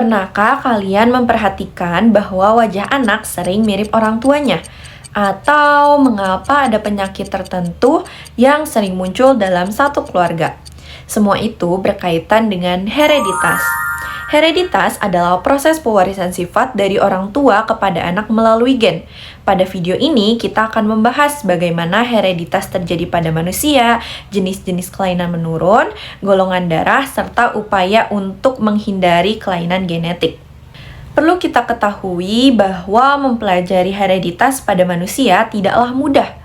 Pernahkah kalian memperhatikan bahwa wajah anak sering mirip orang tuanya? Atau mengapa ada penyakit tertentu yang sering muncul dalam satu keluarga? Semua itu berkaitan dengan hereditas. Hereditas adalah proses pewarisan sifat dari orang tua kepada anak melalui gen. Pada video ini, kita akan membahas bagaimana hereditas terjadi pada manusia, jenis-jenis kelainan menurun, golongan darah, serta upaya untuk menghindari kelainan genetik. Perlu kita ketahui bahwa mempelajari hereditas pada manusia tidaklah mudah.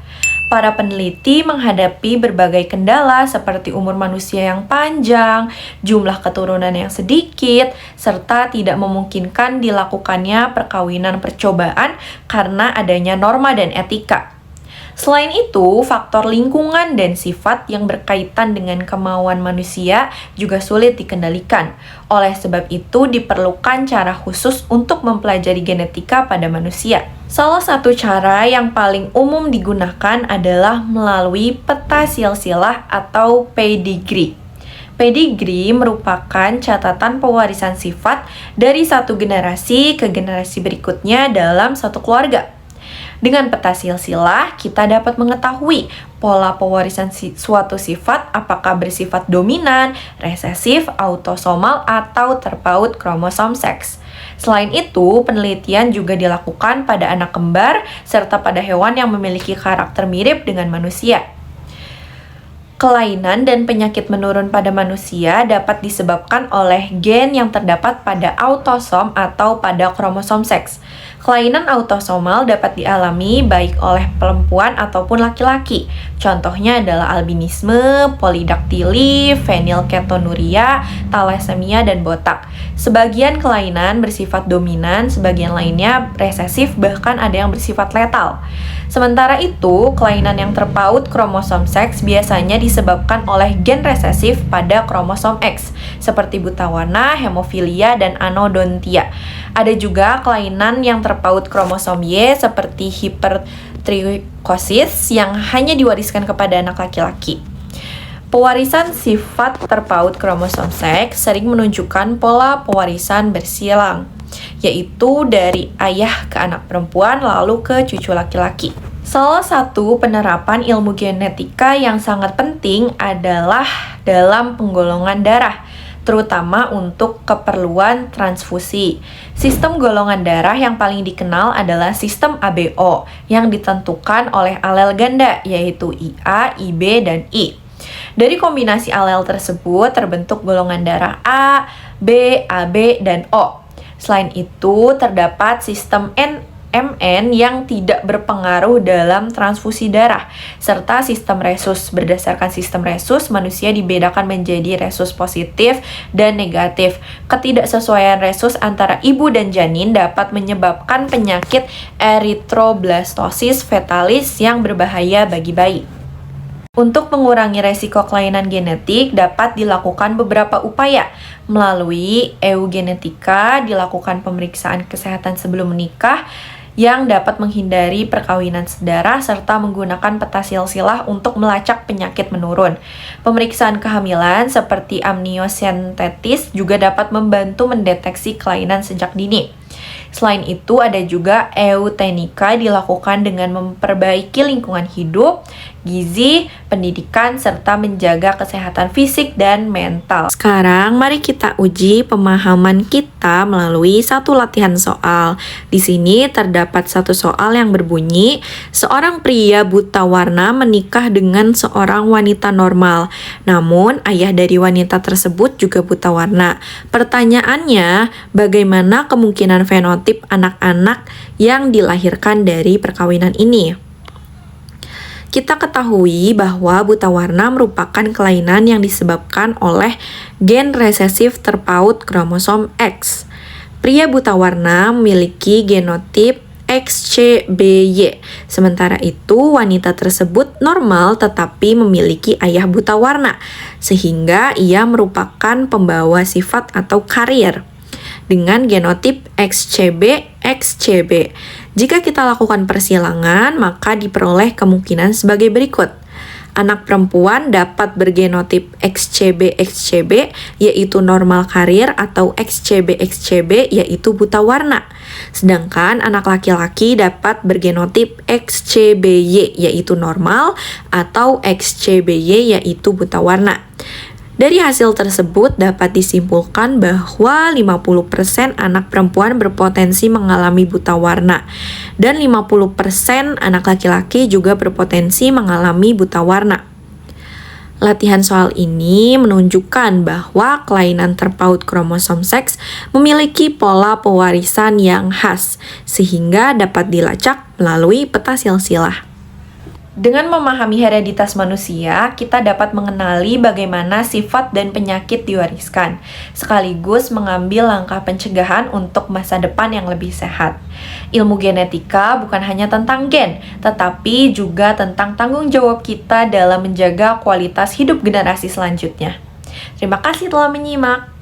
Para peneliti menghadapi berbagai kendala seperti umur manusia yang panjang, jumlah keturunan yang sedikit, serta tidak memungkinkan dilakukannya perkawinan percobaan karena adanya norma dan etika. Selain itu, faktor lingkungan dan sifat yang berkaitan dengan kemauan manusia juga sulit dikendalikan. Oleh sebab itu, diperlukan cara khusus untuk mempelajari genetika pada manusia. Salah satu cara yang paling umum digunakan adalah melalui peta silsilah atau pedigree. Pedigree merupakan catatan pewarisan sifat dari satu generasi ke generasi berikutnya dalam satu keluarga. Dengan peta silsilah, kita dapat mengetahui pola pewarisan suatu sifat apakah bersifat dominan, resesif, autosomal, atau terpaut kromosom seks. Selain itu, penelitian juga dilakukan pada anak kembar serta pada hewan yang memiliki karakter mirip dengan manusia. Kelainan dan penyakit menurun pada manusia dapat disebabkan oleh gen yang terdapat pada autosom atau pada kromosom seks. Kelainan autosomal dapat dialami baik oleh perempuan ataupun laki-laki. Contohnya adalah albinisme, polidaktili, fenilketonuria, thalassemia, dan botak. Sebagian kelainan bersifat dominan, sebagian lainnya resesif, bahkan ada yang bersifat letal. Sementara itu, kelainan yang terpaut kromosom seks biasanya disebabkan oleh gen resesif pada kromosom X, seperti buta warna, hemofilia, dan anodontia. Ada juga kelainan yang terpaut kromosom Y, seperti hipertrichosis, yang hanya diwariskan kepada anak laki-laki. Pewarisan sifat terpaut kromosom seks sering menunjukkan pola pewarisan bersilang, yaitu dari ayah ke anak perempuan lalu ke cucu laki-laki. Salah satu penerapan ilmu genetika yang sangat penting adalah dalam penggolongan darah, terutama untuk keperluan transfusi. Sistem golongan darah yang paling dikenal adalah sistem ABO yang ditentukan oleh alel ganda, yaitu IA, IB, dan I. Dari kombinasi alel tersebut terbentuk golongan darah A, B, AB, dan O. Selain itu, terdapat sistem MN yang tidak berpengaruh dalam transfusi darah, serta sistem resus. Berdasarkan sistem resus, manusia dibedakan menjadi resus positif dan negatif. Ketidaksesuaian resus antara ibu dan janin dapat menyebabkan penyakit erythroblastosis fetalis yang berbahaya bagi bayi. Untuk mengurangi resiko kelainan genetik, dapat dilakukan beberapa upaya. Melalui eugenetika, dilakukan pemeriksaan kesehatan sebelum menikah yang dapat menghindari perkawinan sedara serta menggunakan peta silsilah untuk melacak penyakit menurun. Pemeriksaan kehamilan seperti amniosentesis juga dapat membantu mendeteksi kelainan sejak dini. Selain itu, ada juga eutenika dilakukan dengan memperbaiki lingkungan hidup, gizi, pendidikan, serta menjaga kesehatan fisik dan mental. Sekarang, mari kita uji pemahaman kita melalui satu latihan soal. Di sini terdapat satu soal yang berbunyi, seorang pria buta warna menikah dengan seorang wanita normal. Namun, ayah dari wanita tersebut juga buta warna. Pertanyaannya, bagaimana kemungkinan fenotip anak-anak yang dilahirkan dari perkawinan ini? Kita ketahui bahwa buta warna merupakan kelainan yang disebabkan oleh gen resesif terpaut kromosom X. Pria buta warna memiliki genotip XCBY. Sementara itu, wanita tersebut normal tetapi memiliki ayah buta warna, sehingga ia merupakan pembawa sifat atau karier dengan genotip XCB. Jika kita lakukan persilangan, maka diperoleh kemungkinan sebagai berikut. Anak perempuan dapat bergenotip XCB-XCB, yaitu normal karir, atau XCB-XCB, yaitu buta warna. Sedangkan anak laki-laki dapat bergenotip XCBY, yaitu normal, atau XCBY, yaitu buta warna. Dari hasil tersebut dapat disimpulkan bahwa 50% anak perempuan berpotensi mengalami buta warna dan 50% anak laki-laki juga berpotensi mengalami buta warna. Latihan soal ini menunjukkan bahwa kelainan terpaut kromosom seks memiliki pola pewarisan yang khas sehingga dapat dilacak melalui peta silsilah. Dengan memahami hereditas manusia, kita dapat mengenali bagaimana sifat dan penyakit diwariskan, sekaligus mengambil langkah pencegahan untuk masa depan yang lebih sehat. Ilmu genetika bukan hanya tentang gen, tetapi juga tentang tanggung jawab kita dalam menjaga kualitas hidup generasi selanjutnya. Terima kasih telah menyimak.